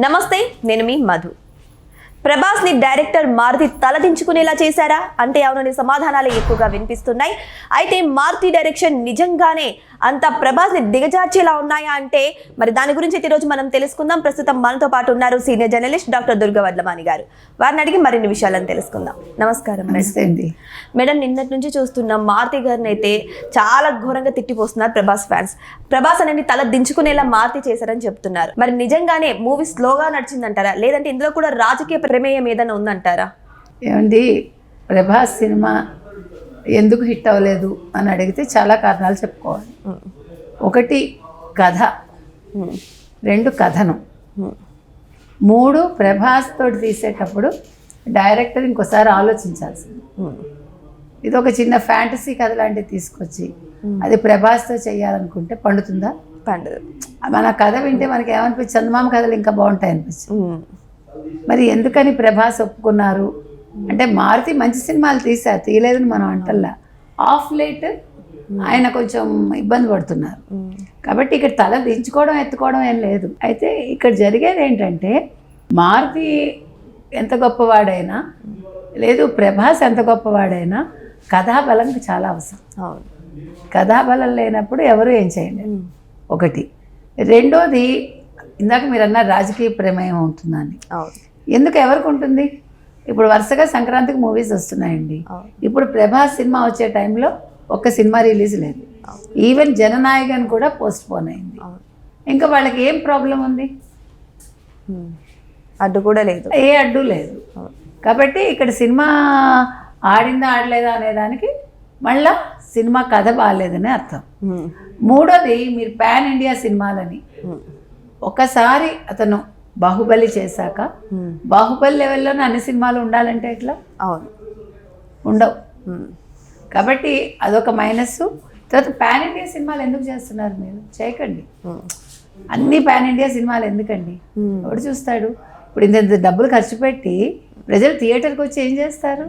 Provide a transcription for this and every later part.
నమస్తే, నేను మీ మధు. ప్రభాస్ ని డైరెక్టర్ మారుతి తలదించుకునేలా చేశారా అంటే అవునని సమాధానాలు ఎక్కువగా వినిపిస్తున్నాయి. అయితే మారుతి డైరెక్షన్ నిజంగానే అంత ప్రభాస్ ని దిగజార్చేలా ఉన్నాయా అంటే మరి దాని గురించి ఈరోజు మనం తెలుసుకుందాం. ప్రస్తుతం మనతో పాటు ఉన్నారు senior journalist doctor Durga Vadlamani గారు. వారిని అడిగి మరిన్ని విషయాలను తెలుసుకుందాం. నమస్కారం మేడం. నిన్నటి నుంచి చూస్తున్నాం మారుతి గారిని అయితే చాలా ఘోరంగా తిట్టిపోస్తున్నారు ప్రభాస్ ఫ్యాన్స్. ప్రభాస్ అనేది తల దించుకునేలా మారుతి చేశారని చెప్తున్నారు. మరి నిజంగానే మూవీ స్లోగా నడిచిందంటారా, లేదంటే ఇందులో కూడా రాజకీయ ప్రమేయం ఏదైనా ఉందంటారా? ఏమండి, ప్రభాస్ సినిమా ఎందుకు హిట్ అవ్వలేదు అని అడిగితే చాలా కారణాలు చెప్పుకోవాలి. ఒకటి కథ, రెండు కథనం, మూడు ప్రభాస్ తోటి తీసేటప్పుడు డైరెక్టర్ ఇంకోసారి ఆలోచించాల్సింది. ఇది ఒక చిన్న ఫ్యాంటసీ కథ లాంటివి తీసుకొచ్చి అది ప్రభాస్తో చేయాలనుకుంటే పండుతుందా? పండుదు. మన కథ వింటే మనకి ఏమనిపించి చందమామ కథలు ఇంకా బాగుంటాయి అనిపించింది. మరి ఎందుకని ప్రభాస్ ఒప్పుకున్నారు అంటే మారుతి మంచి సినిమాలు తీశారు, తీయలేదని మనం అంటల్లా. ఆఫ్ లేట్ ఆయన కొంచెం ఇబ్బంది పడుతున్నారు కాబట్టి ఇక్కడ తల దించుకోవడం ఎత్తుకోవడం ఏం లేదు. అయితే ఇక్కడ జరిగేది ఏంటంటే మారుతి ఎంత గొప్పవాడైనా లేదు ప్రభాస్ ఎంత గొప్పవాడైనా కథాబలం చాలా అవసరం. కథాబలం లేనప్పుడు ఎవరు ఏం చేయలేరు. ఒకటి. రెండోది, ఇందాక మీరు అన్నారు రాజకీయ ప్రమేయం ఉంటుందని. ఎందుకు ఎవరికి ఉంటుంది? ఇప్పుడు వరుసగా సంక్రాంతికి మూవీస్ వస్తున్నాయండి. ఇప్పుడు ప్రభాస్ సినిమా వచ్చే టైంలో ఒక్క సినిమా రిలీజ్ లేదు. ఈవెన్ జననాయకన్ కూడా పోస్ట్ పోన్ అయింది. ఇంకా వాళ్ళకి ఏం ప్రాబ్లం ఉంది? అడ్డు కూడా లేదు, ఏ అడ్డు లేదు. కాబట్టి ఇక్కడ సినిమా ఆడిందా ఆడలేదా అనేదానికి మళ్ళా సినిమా కథ బాగాలేదని అర్థం. మూడోది, మీరు పాన్ ఇండియా సినిమాలని ఒకసారి అతను బాహుబలి చేశాక బాహుబలి లెవెల్లోనే అన్ని సినిమాలు ఉండాలంటే ఎట్లా? అవును, ఉండవు. కాబట్టి అదొక మైనస్. తర్వాత పాన్ ఇండియా సినిమాలు ఎందుకు చేస్తున్నారు? మీరు చేయకండి. అన్ని పాన్ ఇండియా సినిమాలు ఎందుకండి? ఎవడు చూస్తాడు? ఇప్పుడు ఇంత డబ్బులు ఖర్చు పెట్టి ప్రజలు థియేటర్కి వచ్చి ఏం చేస్తారు?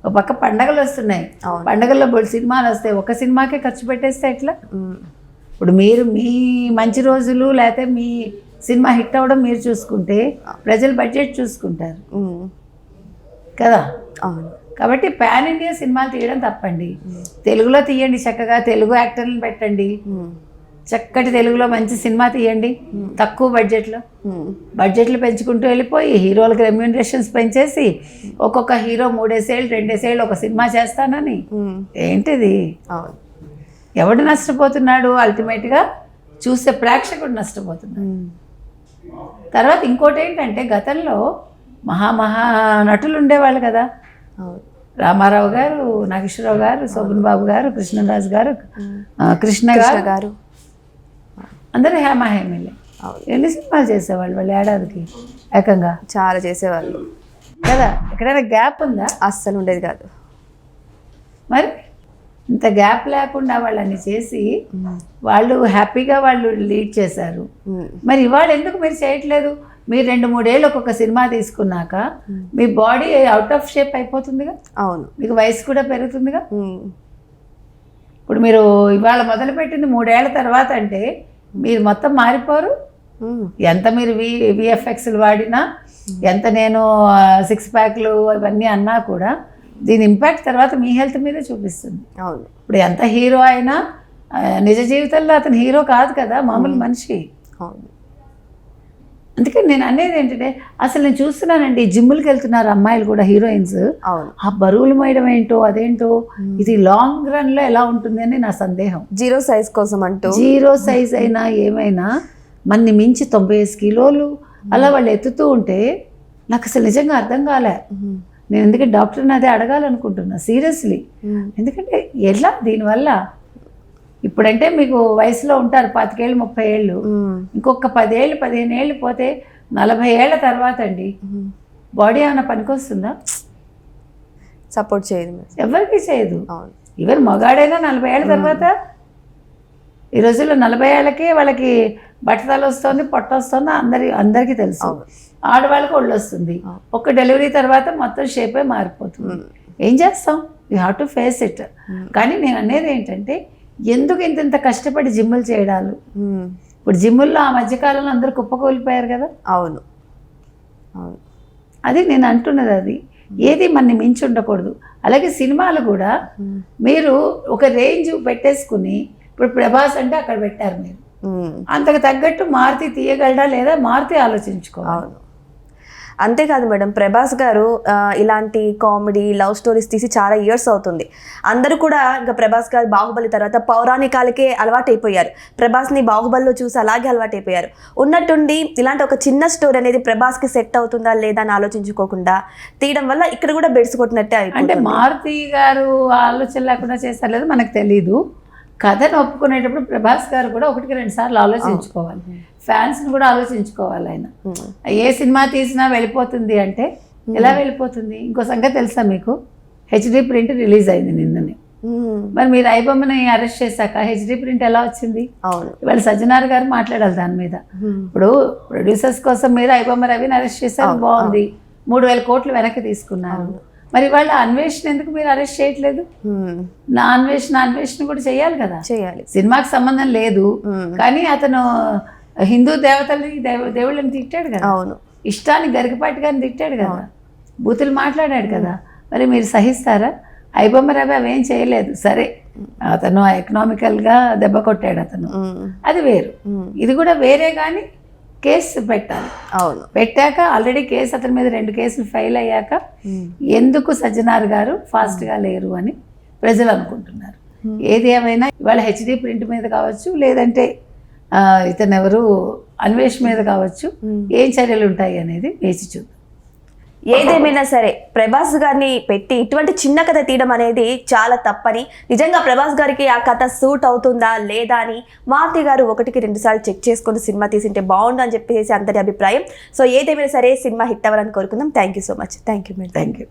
ఒక పక్క పండగలు వస్తున్నాయి, పండగల్లో సినిమాలు వస్తాయి, ఒక సినిమాకే ఖర్చు పెట్టేస్తే ఎట్లా? ఇప్పుడు మీరు మీ మంచి రోజులు లేకపోతే మీ సినిమా హిట్ అవ్వడం మీరు చూసుకుంటే ప్రజలు బడ్జెట్ చూసుకుంటారు కదా. కాబట్టి పాన్ ఇండియా సినిమాలు తీయడం తప్పండి. తెలుగులో తీయండి, చక్కగా తెలుగు యాక్టర్లను పెట్టండి, చక్కటి తెలుగులో మంచి సినిమా తీయండి తక్కువ బడ్జెట్లు పెంచుకుంటూ వెళ్ళిపోయి హీరోలకు రెమ్యూనరేషన్స్ పెంచేసి ఒక్కొక్క హీరో 3 ఏళ్ళు 2 ఏళ్ళు ఒక సినిమా చేస్తానని ఏంటిది? ఎవడు నష్టపోతున్నాడు? అల్టిమేట్గా చూసే ప్రేక్షకుడు నష్టపోతున్నాడు. తర్వాత ఇంకోటి ఏంటంటే గతంలో మహా నటులు ఉండేవాళ్ళు కదా. రామారావు గారు, నాగేశ్వరరావు గారు, శోభన్ బాబు గారు, కృష్ణరాజు గారు, కృష్ణ గారు, అందరూ హేమహేమిలే. ఎన్ని సినిమాలు చేసేవాళ్ళు వాళ్ళు ఏడాదికి? ఏకంగా చాలా చేసేవాళ్ళు కదా. ఎక్కడైనా గ్యాప్ ఉందా? అస్సలు ఉండేది కాదు. మరి ఇంత గ్యాప్ లేకుండా వాళ్ళని చేసి వాళ్ళు హ్యాపీగా వాళ్ళు లీడ్ చేశారు. మరి ఇవాళ ఎందుకు మీరు చేయట్లేదు? మీరు 2-3 ఏళ్ళు ఒక్కొక్క సినిమా తీసుకున్నాక మీ బాడీ అవుట్ ఆఫ్ షేప్ అయిపోతుందిగా. అవును, మీకు వయసు కూడా పెరుగుతుందిగా. ఇప్పుడు మీరు ఇవాళ మొదలుపెట్టింది 3 ఏళ్ల తర్వాత అంటే మీరు మొత్తం మారిపోరు. ఎంత మీరు విఎఫ్ఎక్స్లు వాడినా, ఎంత నేను 6 ప్యాక్లు ఇవన్నీ అన్నా కూడా దీని ఇంపాక్ట్ తర్వాత మీ హెల్త్ మీదే చూపిస్తుంది. అవును. ఇప్పుడు ఎంత హీరో అయినా నిజ జీవితంలో అతను హీరో కాదు కదా, మామూలు మనిషి. అవును. అందుకని నేను అనేది ఏంటంటే అసలు నేను చూస్తున్నానండి జిమ్ములకి వెళ్తున్నారు అమ్మాయిలు కూడా, హీరోయిన్స్. ఆ బరువులు మోయడం ఏంటో అదేంటో ఇది లాంగ్ రన్లో ఎలా ఉంటుంది అని నా సందేహం. జీరో సైజ్ కోసం అంటూ, జీరో సైజ్ అయినా ఏమైనా మన్ని మించి 95 కిలోలు అలా వాళ్ళు ఎత్తుతూ ఉంటే నాకు అసలు నిజంగా అర్థం కాలే. నేను ఎందుకంటే డాక్టర్ని అదే అడగాలనుకుంటున్నా సీరియస్లీ. ఎందుకంటే ఎలా దీనివల్ల ఇప్పుడంటే మీకు వయసులో ఉంటారు 25 ఏళ్ళు 30 ఏళ్ళు, ఇంకొక 10 ఏళ్ళు 15 ఏళ్ళు పోతే 40 ఏళ్ల తర్వాత అండి బాడీ ఏమైనా పనికొస్తుందా? సపోర్ట్ చేయదు, ఎవరికి చేయదు. ఈవెన్ మగాడైనా 40 ఏళ్ళ తర్వాత ఈ రోజుల్లో 40 ఏళ్ళకి వాళ్ళకి బట్టతలు వస్తుంది, పొట్ట వస్తుంది, అందరికీ తెలుసు. ఆడవాళ్ళకి ఒళ్ళు వస్తుంది. ఒక డెలివరీ తర్వాత మొత్తం షేపే మారిపోతుంది. ఏం చేస్తాం? You have to face it. కానీ నేను అనేది ఏంటంటే ఎందుకు ఇంత కష్టపడి జిమ్ములు చేయడాలు, ఇప్పుడు జిమ్ముల్లో ఆ మధ్యకాలంలో అందరూ కుప్పకూలిపోయారు కదా. అవును అవును. అది నేను అంటున్నది, అది ఏది మనని మించి ఉండకూడదు. అలాగే సినిమాలు కూడా మీరు ఒక రేంజ్ పెట్టేసుకుని, ఇప్పుడు ప్రభాస్ అంటే అక్కడ పెట్టారు మీరు, అంతకు తగ్గట్టు మారుతి తీయగలడా లేదా మారుతి ఆలోచించుకోవాలి. అవును. అంతేకాదు మేడం, ప్రభాస్ గారు ఇలాంటి కామెడీ లవ్ స్టోరీస్ తీసి చాలా ఇయర్స్ అవుతుంది. అందరూ కూడా ఇంకా ప్రభాస్ గారు బాహుబలి తర్వాత పౌరాణికాలకే అలవాటైపోయారు. ప్రభాస్ని బాహుబలిలో చూసి అలాగే అలవాటైపోయారు. ఉన్నట్టుండి ఇలాంటి ఒక చిన్న స్టోరీ అనేది ప్రభాస్కి సెట్ అవుతుందా లేదా అని ఆలోచించుకోకుండా తీయడం వల్ల ఇక్కడ కూడా బెడ్స్ కొట్టినట్టే అంటే అయిపోయింది. మారుతి గారు ఆలోచన లేకుండా చేశారు లేదా మనకు తెలీదు. కథను ఒప్పుకునేటప్పుడు ప్రభాస్ గారు కూడా 1-2 సార్లు ఆలోచించుకోవాలి. ఫ్యాన్స్ని కూడా ఆలోచించుకోవాలి. ఆయన ఏ సినిమా తీసినా వెళ్ళిపోతుంది అంటే ఎలా వెళ్ళిపోతుంది? ఇంకో సంగతి తెలుసా మీకు? హెచ్డి ప్రింట్ రిలీజ్ అయింది నిన్ననే. మరి మీరు ఐబొమ్మని అరెస్ట్ చేశాక హెచ్డి ప్రింట్ ఎలా వచ్చింది? అవును, ఇవాళ సజ్జనార్ గారు మాట్లాడాలి దాని మీద. ఇప్పుడు ప్రొడ్యూసర్స్ కోసం మీరు ఐబొమ్మ రవిని అరెస్ట్ చేశారు, బాగుంది, 3,000 కోట్లు వెనక్కి తీసుకున్నారు. మరి వాళ్ళ అన్వేషణ ఎందుకు మీరు అరెస్ట్ చేయట్లేదు? నా అన్వేషణ కూడా చేయాలి కదా. చేయాలి. సినిమాకి సంబంధం లేదు కానీ అతను హిందూ దేవతల్ని దేవుళ్ళని తిట్టాడు కదా. అవును, ఇష్టానికి గరికపాటి గారిని తిట్టాడు కదా, బూతులు మాట్లాడాడు కదా. మరి మీరు సహిస్తారా? ఐబొమ్మ రవి అవేం చేయలేదు, సరే అతను ఎకనామికల్గా దెబ్బ కొట్టాడు అతను, అది వేరు. ఇది కూడా వేరే కానీ కేసు పెట్టాలి. అవును, పెట్టాక ఆల్రెడీ కేసు అతని మీద 2 కేసులు ఫైల్ అయ్యాక ఎందుకు సజ్జనార్ గారు ఫాస్ట్గా లేరు అని ప్రజలు అనుకుంటున్నారు. ఏది ఏమైనా ఇవాళ హెచ్డి ప్రింట్ మీద కావచ్చు, లేదంటే ఇతను ఎవరు అన్వేష్ మీద కావచ్చు, ఏం చర్యలు ఉంటాయి అనేది వేచి చూద్దాం. ఏదేమైనా సరే ప్రభాస్ గారిని పెట్టి ఇటువంటి చిన్న కథ తీయడం అనేది చాలా తప్పని, నిజంగా ప్రభాస్ గారికి ఆ కథ సూట్ అవుతుందా లేదా అని మారుతి గారు 1-2 సార్లు చెక్ చేసుకొని సినిమా తీసింటే బాగుండు అని చెప్పేసి అందరి అభిప్రాయం. సో ఏదేమైనా సరే సినిమా హిట్ అవ్వాలని కోరుకుందాం. Thank you so much. Thank you madam. Thank you.